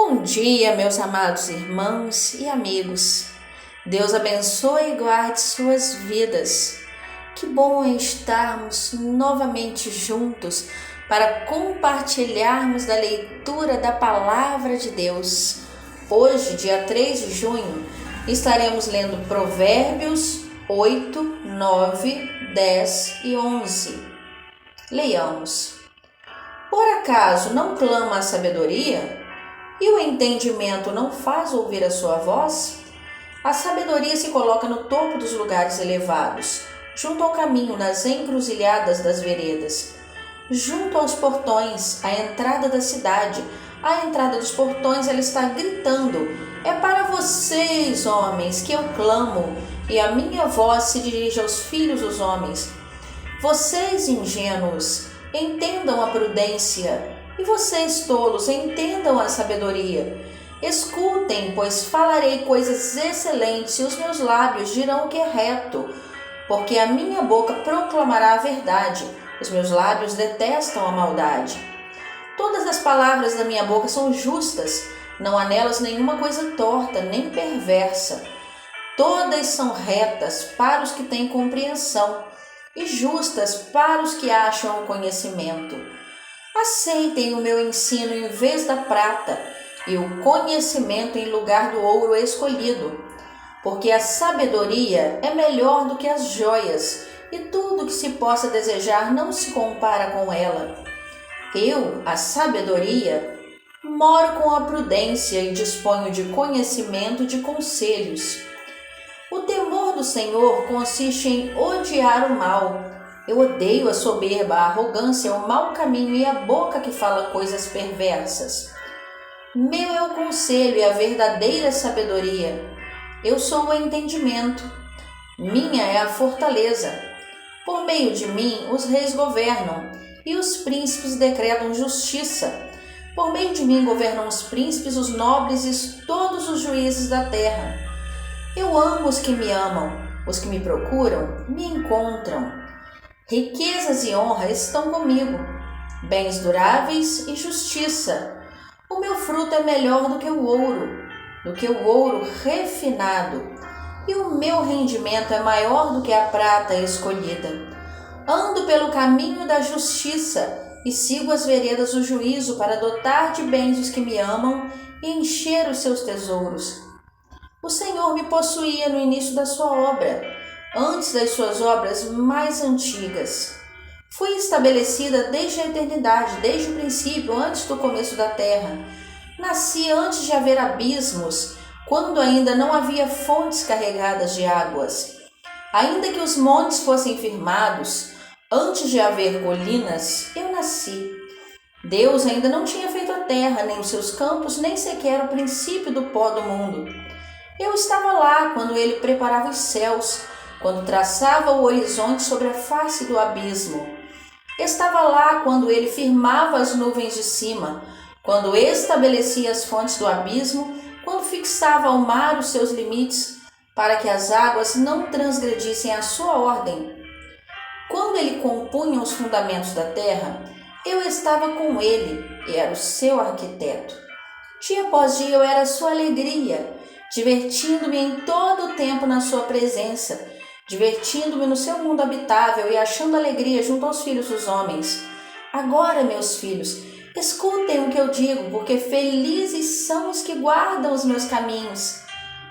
Bom dia, meus amados irmãos e amigos. Deus abençoe e guarde suas vidas. Que bom é estarmos novamente juntos para compartilharmos da leitura da Palavra de Deus. Hoje, dia 3 de junho, estaremos lendo Provérbios 8, 9, 10 e 11. Leiamos. Por acaso não clama a sabedoria? E o entendimento não faz ouvir a sua voz? A sabedoria se coloca no topo dos lugares elevados, junto ao caminho, nas encruzilhadas das veredas, junto aos portões, à entrada da cidade. À entrada dos portões ela está gritando: é para vocês, homens, que eu clamo, e a minha voz se dirige aos filhos dos homens. Vocês, ingênuos, entendam a prudência, e vocês, tolos, entendam a sabedoria. Escutem, pois falarei coisas excelentes, e os meus lábios dirão o que é reto, porque a minha boca proclamará a verdade, os meus lábios detestam a maldade. Todas as palavras da minha boca são justas, não há nelas nenhuma coisa torta, nem perversa. Todas são retas para os que têm compreensão, e justas para os que acham o conhecimento. Aceitem o meu ensino em vez da prata, e o conhecimento em lugar do ouro escolhido, porque a sabedoria é melhor do que as joias, e tudo que se possa desejar não se compara com ela. Eu, a sabedoria, moro com a prudência e disponho de conhecimento e de conselhos. O temor do Senhor consiste em odiar o mal. Eu odeio a soberba, a arrogância, o mau caminho e a boca que fala coisas perversas. Meu é o conselho e a verdadeira sabedoria. Eu sou o entendimento. Minha é a fortaleza. Por meio de mim, os reis governam, e os príncipes decretam justiça. Por meio de mim governam os príncipes, os nobres e todos os juízes da terra. Eu amo os que me amam. Os que me procuram, me encontram. Riquezas e honra estão comigo, bens duráveis e justiça. O meu fruto é melhor do que o ouro refinado, e o meu rendimento é maior do que a prata escolhida. Ando pelo caminho da justiça e sigo as veredas do juízo para dotar de bens os que me amam e encher os seus tesouros. O Senhor me possuía no início da sua obra, antes das suas obras mais antigas. Fui estabelecida desde a eternidade, desde o princípio, antes do começo da terra. Nasci antes de haver abismos, quando ainda não havia fontes carregadas de águas. Ainda que os montes fossem firmados, antes de haver colinas, eu nasci. Deus ainda não tinha feito a terra, nem os seus campos, nem sequer o princípio do pó do mundo. Eu estava lá quando ele preparava os céus, quando traçava o horizonte sobre a face do abismo. Estava lá quando ele firmava as nuvens de cima, quando estabelecia as fontes do abismo, quando fixava ao mar os seus limites, para que as águas não transgredissem a sua ordem. Quando ele compunha os fundamentos da terra, eu estava com ele e era o seu arquiteto. Dia após dia eu era a sua alegria, divertindo-me em todo o tempo na sua presença, divertindo-me no seu mundo habitável e achando alegria junto aos filhos dos homens. Agora, meus filhos, escutem o que eu digo, porque felizes são os que guardam os meus caminhos.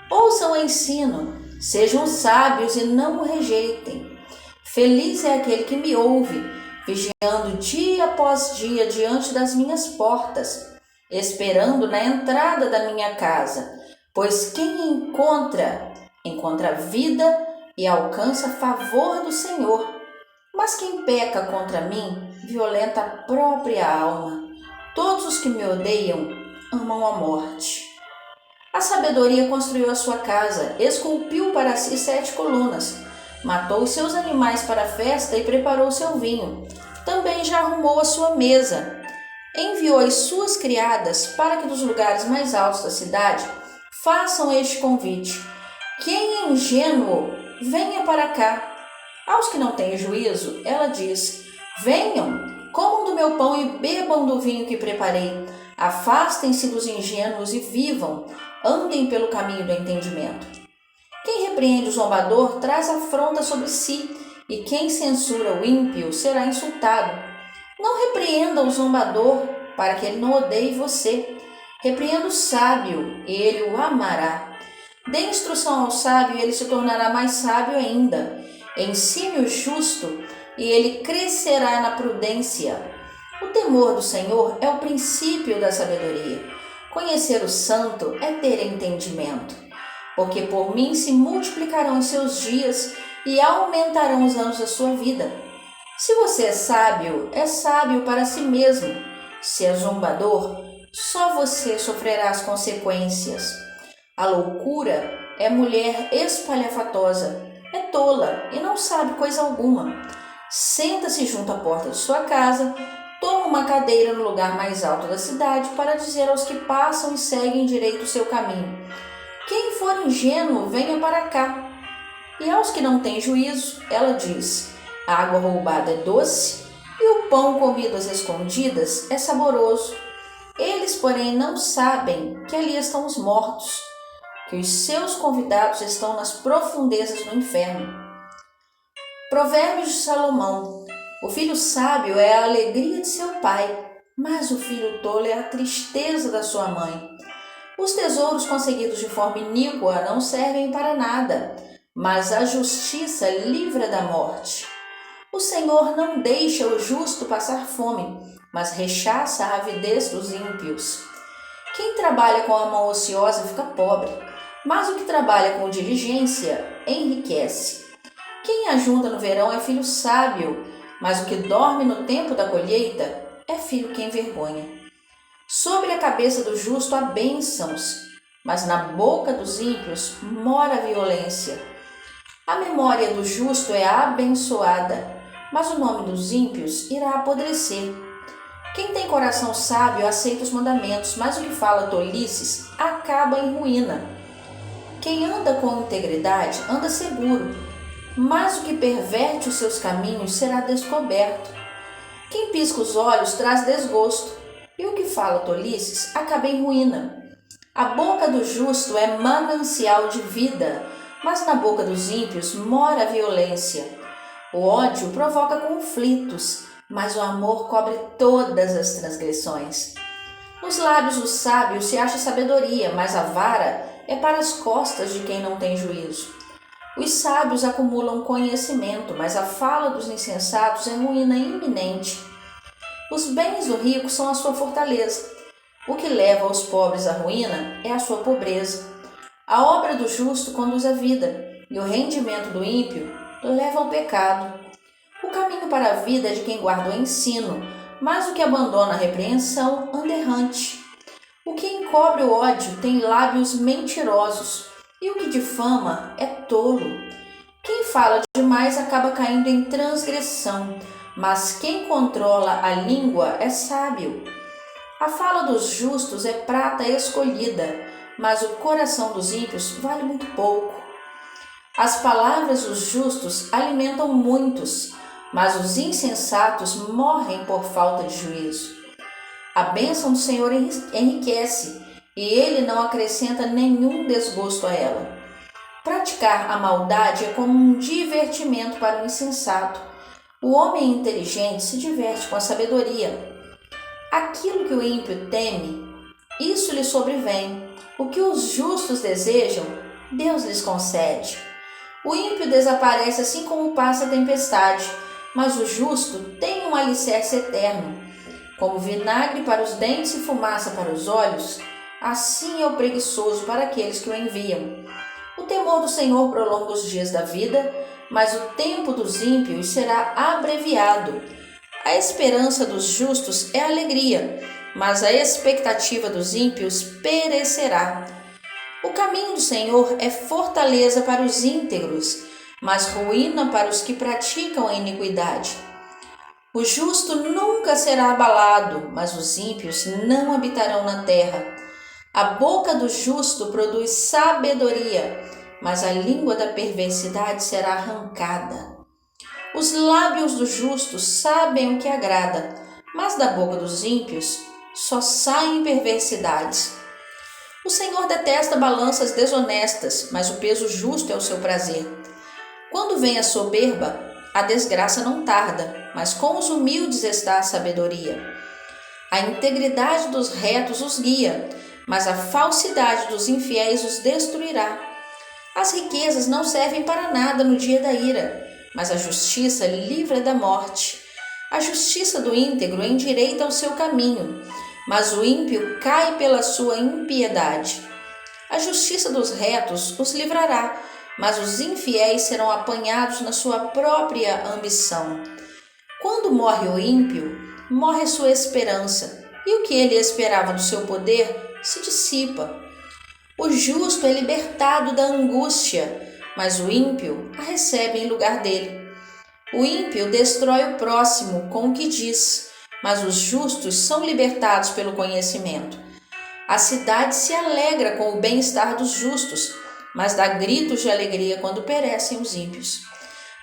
Ouçam o ensino, sejam sábios e não o rejeitem. Feliz é aquele que me ouve, vigiando dia após dia diante das minhas portas, esperando na entrada da minha casa, pois quem encontra vida e alcança favor do Senhor. Mas quem peca contra mim, violenta a própria alma. Todos os que me odeiam amam a morte. A sabedoria construiu a sua casa, esculpiu para si 7 colunas, matou os seus animais para a festa e preparou o seu vinho. Também já arrumou a sua mesa. Enviou as suas criadas para que dos lugares mais altos da cidade façam este convite: quem é ingênuo, venha para cá. Aos que não têm juízo, ela diz: venham, comam do meu pão e bebam do vinho que preparei. Afastem-se dos ingênuos e vivam, andem pelo caminho do entendimento. Quem repreende o zombador traz afronta sobre si, e quem censura o ímpio será insultado. Não repreenda o zombador, para que ele não odeie você. Repreenda o sábio, e ele o amará. Dê instrução ao sábio, e ele se tornará mais sábio ainda. Ensine o justo, e ele crescerá na prudência. O temor do Senhor é o princípio da sabedoria. Conhecer o santo é ter entendimento. Porque por mim se multiplicarão os seus dias e aumentarão os anos da sua vida. Se você é sábio para si mesmo. Se é zombador, só você sofrerá as consequências. A loucura é mulher espalhafatosa, é tola e não sabe coisa alguma. Senta-se junto à porta de sua casa, toma uma cadeira no lugar mais alto da cidade para dizer aos que passam e seguem direito o seu caminho: quem for ingênuo, venha para cá. E aos que não têm juízo, ela diz: a água roubada é doce e o pão comido às escondidas é saboroso. Eles, porém, não sabem que ali estão os mortos, que os seus convidados estão nas profundezas do inferno. Provérbios de Salomão: o filho sábio é a alegria de seu pai, mas o filho tolo é a tristeza da sua mãe. Os tesouros conseguidos de forma iníqua não servem para nada, mas a justiça livra da morte. O Senhor não deixa o justo passar fome, mas rechaça a avidez dos ímpios. Quem trabalha com a mão ociosa fica pobre, mas o que trabalha com diligência enriquece. Quem ajunta no verão é filho sábio, mas o que dorme no tempo da colheita é filho que envergonha. Sobre a cabeça do justo há bênçãos, mas na boca dos ímpios mora a violência. A memória do justo é abençoada, mas o nome dos ímpios irá apodrecer. Quem tem coração sábio aceita os mandamentos, mas o que fala tolices acaba em ruína. Quem anda com integridade anda seguro, mas o que perverte os seus caminhos será descoberto. Quem pisca os olhos traz desgosto, e o que fala tolices acaba em ruína. A boca do justo é manancial de vida, mas na boca dos ímpios mora a violência. O ódio provoca conflitos, mas o amor cobre todas as transgressões. Nos lábios do sábio se acha sabedoria, mas a vara é para as costas de quem não tem juízo. Os sábios acumulam conhecimento, mas a fala dos insensatos é ruína iminente. Os bens do rico são a sua fortaleza. O que leva os pobres à ruína é a sua pobreza. A obra do justo conduz à vida, e o rendimento do ímpio leva ao pecado. O caminho para a vida é de quem guarda o ensino, mas o que abandona a repreensão anda errante. O que encobre o ódio tem lábios mentirosos, e o que difama é tolo. Quem fala demais acaba caindo em transgressão, mas quem controla a língua é sábio. A fala dos justos é prata escolhida, mas o coração dos ímpios vale muito pouco. As palavras dos justos alimentam muitos, mas os insensatos morrem por falta de juízo. A bênção do Senhor enriquece, e ele não acrescenta nenhum desgosto a ela. Praticar a maldade é como um divertimento para o insensato. O homem inteligente se diverte com a sabedoria. Aquilo que o ímpio teme, isso lhe sobrevém. O que os justos desejam, Deus lhes concede. O ímpio desaparece assim como passa a tempestade, mas o justo tem um alicerce eterno. Como vinagre para os dentes e fumaça para os olhos, assim é o preguiçoso para aqueles que o enviam. O temor do Senhor prolonga os dias da vida, mas o tempo dos ímpios será abreviado. A esperança dos justos é alegria, mas a expectativa dos ímpios perecerá. O caminho do Senhor é fortaleza para os íntegros, mas ruína para os que praticam a iniquidade. O justo nunca será abalado, mas os ímpios não habitarão na terra. A boca do justo produz sabedoria, mas a língua da perversidade será arrancada. Os lábios dos justos sabem o que agrada, mas da boca dos ímpios só saem perversidades. O Senhor detesta balanças desonestas, mas o peso justo é o seu prazer. Quando vem a soberba, a desgraça não tarda, mas com os humildes está a sabedoria. A integridade dos retos os guia, mas a falsidade dos infiéis os destruirá. As riquezas não servem para nada no dia da ira, mas a justiça livra da morte. A justiça do íntegro endireita o seu caminho, mas o ímpio cai pela sua impiedade. A justiça dos retos os livrará, mas os infiéis serão apanhados na sua própria ambição. Quando morre o ímpio, morre sua esperança, e o que ele esperava do seu poder se dissipa. O justo é libertado da angústia, mas o ímpio a recebe em lugar dele. O ímpio destrói o próximo com o que diz, mas os justos são libertados pelo conhecimento. A cidade se alegra com o bem-estar dos justos, mas dá gritos de alegria quando perecem os ímpios.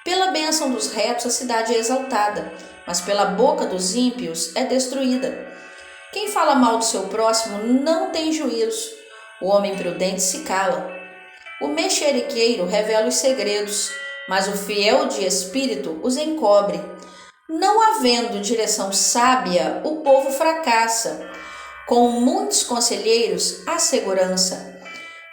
Pela bênção dos retos a cidade é exaltada, mas pela boca dos ímpios é destruída. Quem fala mal do seu próximo não tem juízo. O homem prudente se cala. O mexeriqueiro revela os segredos, mas o fiel de espírito os encobre. Não havendo direção sábia, o povo fracassa. Com muitos conselheiros, há segurança.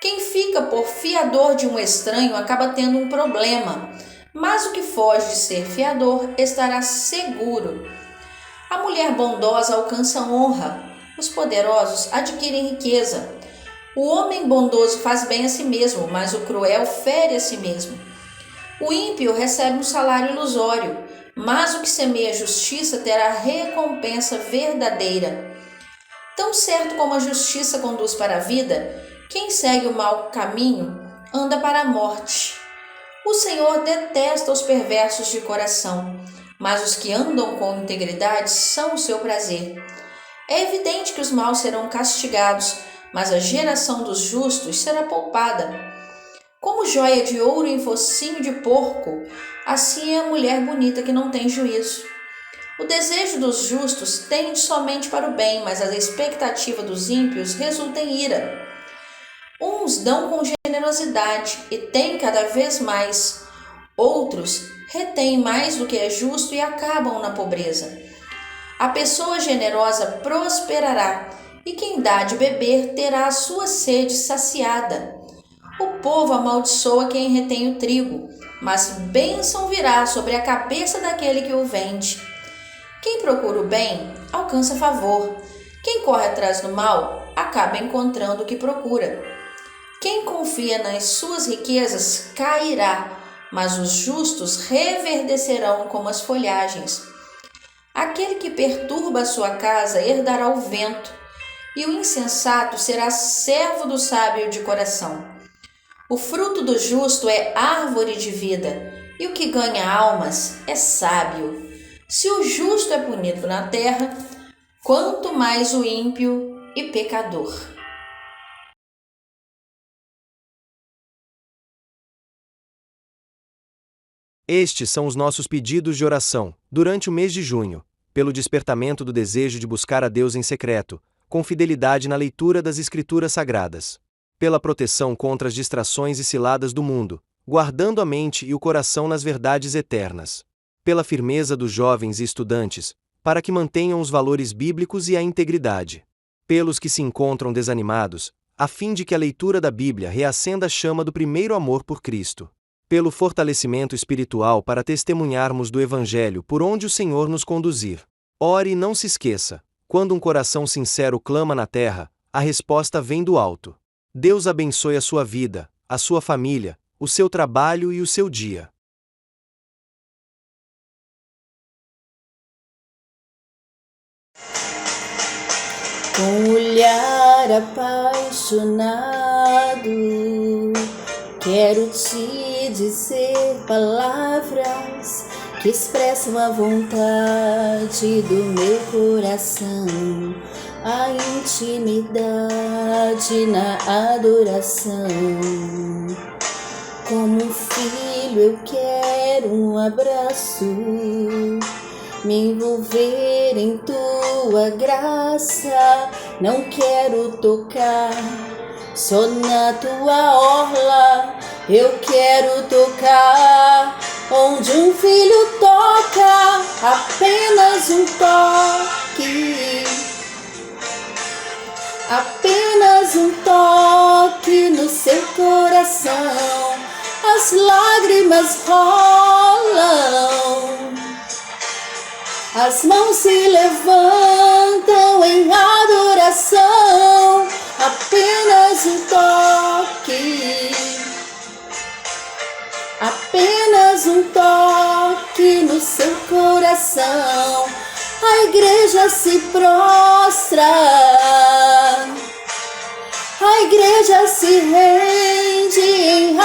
Quem fica por fiador de um estranho acaba tendo um problema, mas o que foge de ser fiador estará seguro. A mulher bondosa alcança honra, os poderosos adquirem riqueza. O homem bondoso faz bem a si mesmo, mas o cruel fere a si mesmo. O ímpio recebe um salário ilusório, mas o que semeia justiça terá recompensa verdadeira. Tão certo como a justiça conduz para a vida, quem segue o mau caminho anda para a morte. O Senhor detesta os perversos de coração, mas os que andam com integridade são o seu prazer. É evidente que os maus serão castigados, mas a geração dos justos será poupada. Como joia de ouro em focinho de porco, assim é a mulher bonita que não tem juízo. O desejo dos justos tende somente para o bem, mas a expectativa dos ímpios resulta em ira. Uns dão com generosidade e têm cada vez mais. Outros retêm mais do que é justo e acabam na pobreza. A pessoa generosa prosperará, e quem dá de beber terá a sua sede saciada. O povo amaldiçoa quem retém o trigo, mas bênção virá sobre a cabeça daquele que o vende. Quem procura o bem alcança favor. Quem corre atrás do mal acaba encontrando o que procura. Quem confia nas suas riquezas cairá, mas os justos reverdecerão como as folhagens. Aquele que perturba a sua casa herdará o vento, e o insensato será servo do sábio de coração. O fruto do justo é árvore de vida, e o que ganha almas é sábio. Se o justo é punido na terra, quanto mais o ímpio e pecador. Estes são os nossos pedidos de oração, durante o mês de junho, pelo despertamento do desejo de buscar a Deus em secreto, com fidelidade na leitura das Escrituras Sagradas. Pela proteção contra as distrações e ciladas do mundo, guardando a mente e o coração nas verdades eternas. Pela firmeza dos jovens e estudantes, para que mantenham os valores bíblicos e a integridade. Pelos que se encontram desanimados, a fim de que a leitura da Bíblia reacenda a chama do primeiro amor por Cristo. Pelo fortalecimento espiritual para testemunharmos do Evangelho por onde o Senhor nos conduzir. Ore e não se esqueça, quando um coração sincero clama na terra, a resposta vem do alto. Deus abençoe a sua vida, a sua família, o seu trabalho e o seu dia. Com um olhar apaixonado, quero te dizer palavras que expressam a vontade do meu coração, a intimidade na adoração. Como um filho eu quero um abraço, me envolver em tua graça. Não quero tocar só na tua orla, eu quero tocar onde um filho toca, apenas um toque. Apenas um toque no seu coração, as lágrimas rolam, as mãos se levantam em adoração. Apenas um toque, apenas um toque no seu coração. A igreja se prostra, a igreja se rende em